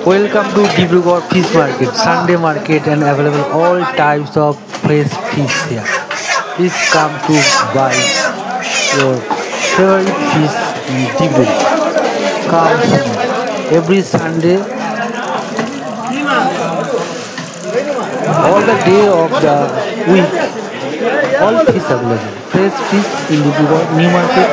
Welcome to Dibrugarh Fish Market, Sunday market and available all types of fresh fish here. Please come to buy your favorite fish in Dibrugarh. Come soon. Every Sunday, all the day of the week, all fish available. Fresh fish in Dibrugarh New Market.